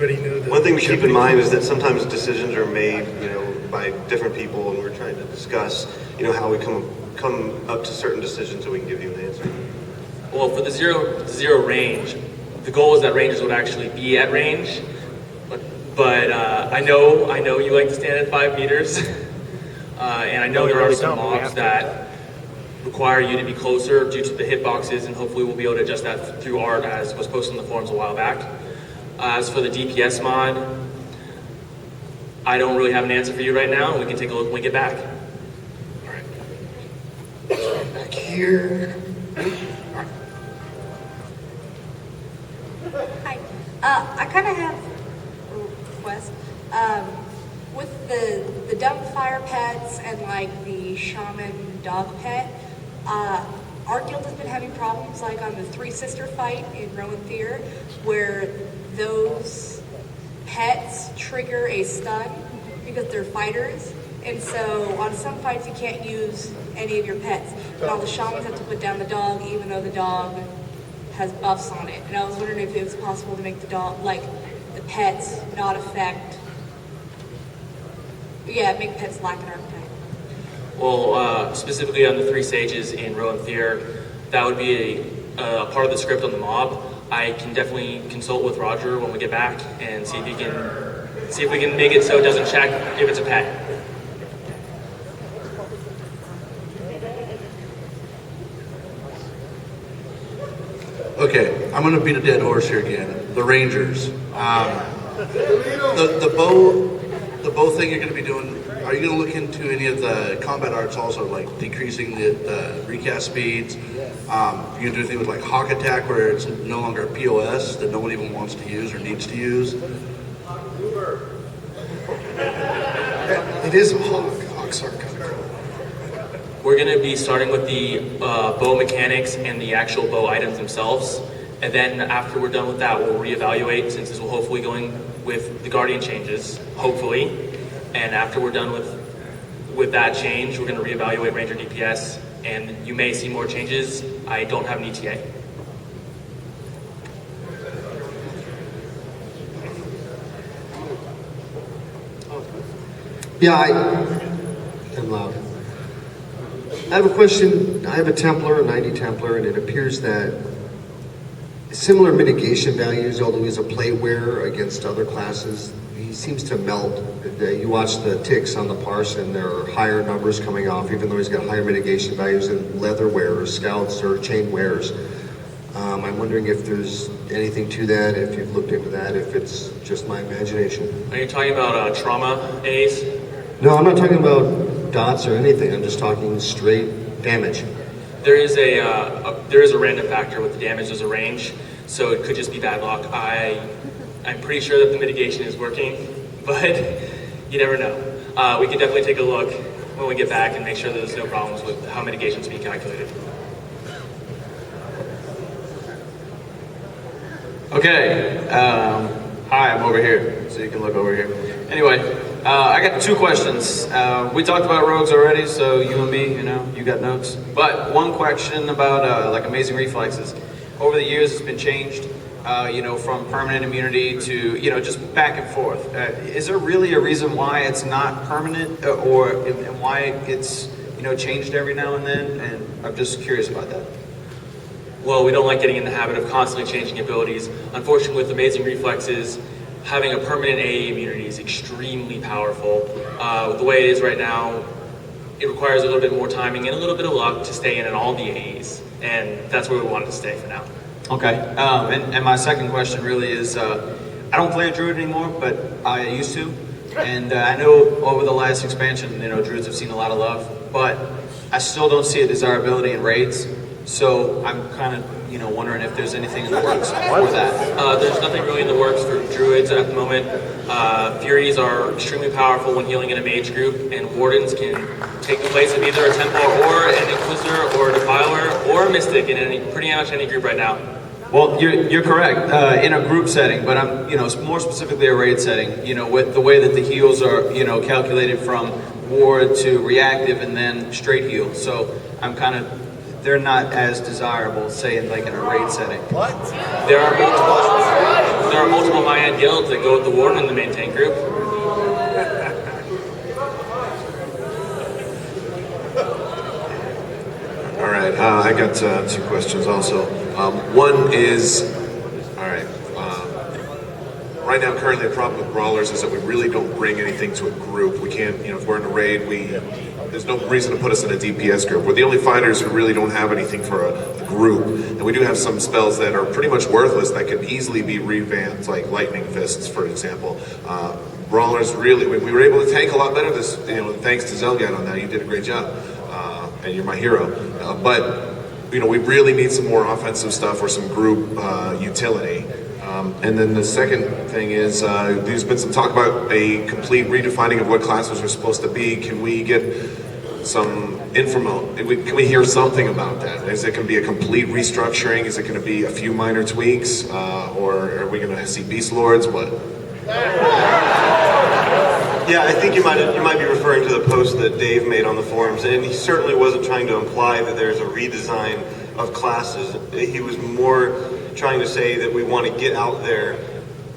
everybody know that. One thing to keep in mind is that sometimes decisions are made, by different people, and we're trying to discuss, how we come up to certain decisions so we can give you an answer. Well, for the zero range, the goal is that rangers would actually be at range, but I know you like to stand at 5 meters, and I know there are some mobs that require you to be closer due to the hitboxes, and hopefully we'll be able to adjust that through art as was posted on the forums a while back. As for the DPS mod, I don't really have an answer for you right now. We can take a look when we get back. All right. Back here. Hi. I kind of have a request. With the dumb fire pets and like the shaman dog pet, our guild has been having problems like on the Three Sister fight in Rowan Fear, where those pets trigger a stun because they're fighters. And so on some fights you can't use any of your pets. And all the shamans have to put down the dog even though the dog has buffs on it. And I was wondering if it was possible to make the dog, like the pets, not affect, make pets lack an archetype. Well, specifically on the 3 sages in Rowan Fear, that would be a part of the script on the mob. I can definitely consult with Roger when we get back and see if we can make it so it doesn't check if it's a pet. Okay, I'm going to beat a dead horse here again. The Rangers. The bow thing you're going to be doing, are you going to look into any of the combat arts also, like decreasing the recast speeds? You going to do anything with like Hawk Attack where it's no longer a POS that no one even wants to use or needs to use? It is a hawk. Hawks are kind of cool. We're going to be starting with the bow mechanics and the actual bow items themselves. And then after we're done with that, we'll reevaluate, since this will hopefully going with the Guardian changes, hopefully. And after we're done with that change, we're going to reevaluate Ranger DPS, and you may see more changes. I don't have an ETA. Yeah, I'm loud. I have a question. I have a Templar, a 90 Templar, and it appears that similar mitigation values, although he's a play wearer against other classes, he seems to melt. You watch the ticks on the parse and there are higher numbers coming off, even though he's got higher mitigation values than leather wearers, scouts, or chain wearers. I'm wondering if there's anything to that, if you've looked into that, if it's just my imagination. Are you talking about trauma A's? No, I'm not talking about dots or anything. I'm just talking straight damage. There is a random factor with the damage. There's a range, so it could just be bad luck. I'm pretty sure that the mitigation is working, but you never know. We can definitely take a look when we get back and make sure that there's no problems with how mitigation is being calculated. Okay, hi, I'm over here, so you can look over here. Anyway, I got 2 questions. We talked about rogues already, so you and me, you got notes. But one question about like amazing reflexes. Over the years, it's been changed, from permanent immunity to, just back and forth. Is there really a reason why it's not permanent, and why it's, changed every now and then? And I'm just curious about that. Well, we don't like getting in the habit of constantly changing abilities. Unfortunately, with amazing reflexes, having a permanent AA immunity is extremely powerful. The way it is right now, it requires a little bit more timing and a little bit of luck to stay in all the AAs, and that's where we want it to stay for now. Okay, and my second question really is, I don't play a druid anymore, but I used to, and I know over the last expansion, druids have seen a lot of love, but I still don't see a desirability in raids. So I'm kind of, wondering if there's anything in the works for that. There's nothing really in the works for druids at the moment. Furies are extremely powerful when healing in a mage group, and wardens can take the place of either a Templar or an Inquisitor or a Defiler or a Mystic in pretty much any group right now. Well, you're correct in a group setting, but I'm more specifically a raid setting. With the way that the heals are calculated from ward to reactive and then straight heal. So I'm kind of they're not as desirable, say in like in a raid setting. There are multiple high-end guilds that go with the warden in the main tank group. All right, I got two questions also. One is, all right, right now currently the problem with brawlers is that we really don't bring anything to a group. We can't, if we're in a raid, there's no reason to put us in a DPS group. We're the only fighters who really don't have anything for a group. And we do have some spells that are pretty much worthless that can easily be revamped, like Lightning Fists, for example. Brawlers really, we were able to tank a lot better this, thanks to Xelgad on that. You did a great job. And you're my hero. But we really need some more offensive stuff or some group utility. And then the second thing is, there's been some talk about a complete redefining of what classes are supposed to be. Can we get some info? Can we hear something about that? Is it going to be a complete restructuring? Is it going to be a few minor tweaks? Or are we going to see Beast Lords? What? Yeah, I think you might be referring to the post that Dave made on the forums, and he certainly wasn't trying to imply that there's a redesign of classes. He was more trying to say that we want to get out there.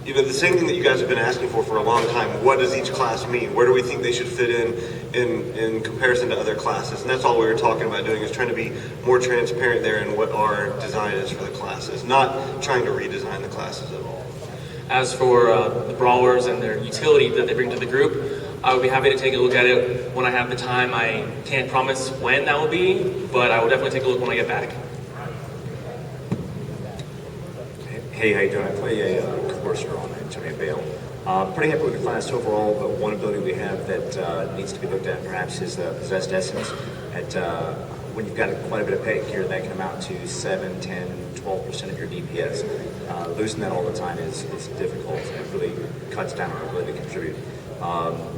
The same thing that you guys have been asking for a long time. What does each class mean? Where do we think they should fit in comparison to other classes? And that's all we were talking about doing, is trying to be more transparent there in what our design is for the classes, not trying to redesign the classes at all. As for the brawlers and their utility that they bring to the group, I would be happy to take a look at it when I have the time. I can't promise when that will be, but I will definitely take a look when I get back. Hey, how you doing? I play a Courser on Antonio Bale. Pretty happy with the class overall, but one ability we have that needs to be looked at perhaps is the Possessed Essence. When you've got quite a bit of pay here, that can amount to 7, 10, 12% of your DPS. Losing that all the time is difficult, and it really cuts down our ability to contribute.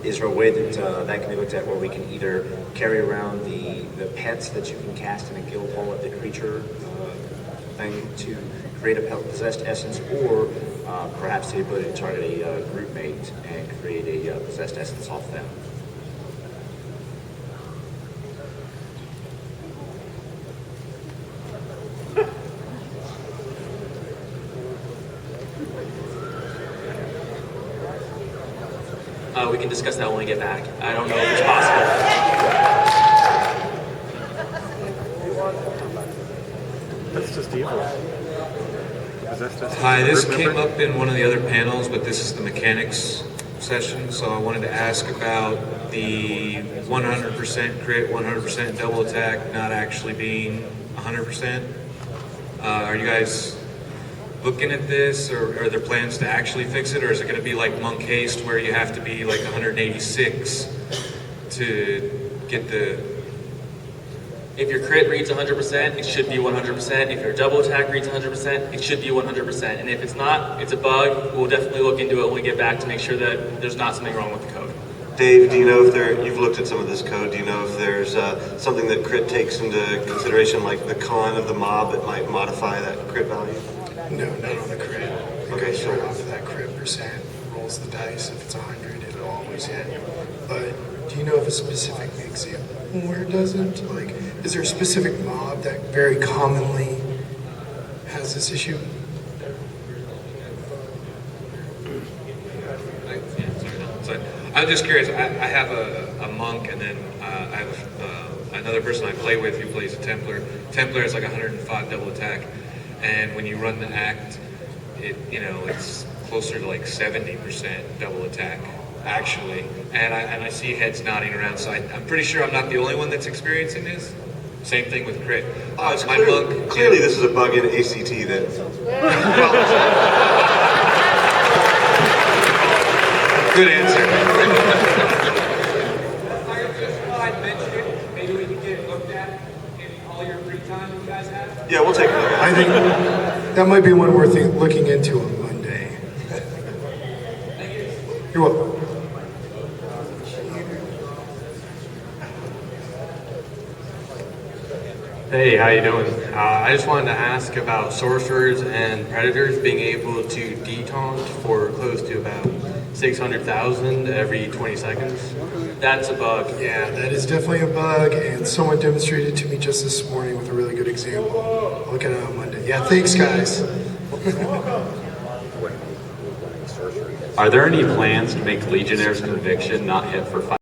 Is there a way that that can be looked at where we can either carry around the pets that you can cast in a guild hall at the creature thing to create a Possessed Essence, or perhaps the ability to target a group mate and create a Possessed Essence off them? We can discuss that when we get back. I don't know if it's possible. That's just evil. Hi, this came up in one of the other panels, but this is the mechanics session, so I wanted to ask about the 100% crit, 100% double attack not actually being 100%. Are you guys looking at this, or are there plans to actually fix it, or is it going to be like Monk Haste where you have to be like 186 to get the... If your crit reads 100%, it should be 100%. If your double attack reads 100%, it should be 100%. And if it's not, it's a bug. We'll definitely look into it when we get back to make sure that there's not something wrong with the code. Dave, do you know if you've looked at some of this code, do you know if there's something that crit takes into consideration, like the con of the mob that might modify that crit value? No, not on the crit. Okay, Sure. sure. Off of that crit percent, rolls the dice. If it's 100, it'll always hit. But do you know of a specific example where it doesn't? Like, is there a specific mob that very commonly has this issue? So I'm just curious. I have a monk, and then I have another person I play with who plays a Templar. Templar is like 105 double attack, and when you run the act, it's closer to like 70% double attack actually. And I see heads nodding around, so I'm pretty sure I'm not the only one that's experiencing this. Same thing with crit. Clearly, this is a bug in ACT that. Good answer. Maybe we can get it looked at in all your free time you guys have. Yeah, we'll take a look at it. I think that might be one worth looking into on Monday. You're welcome. Hey, how you doing? I just wanted to ask about sorcerers and predators being able to detaunt for close to about 600,000 every 20 seconds. That's a bug. Yeah, that is definitely a bug, and someone demonstrated it to me just this morning with a really good example. I'll look at it on Monday. Yeah, thanks, guys. Are there any plans to make Legionnaire's conviction not hit for 5?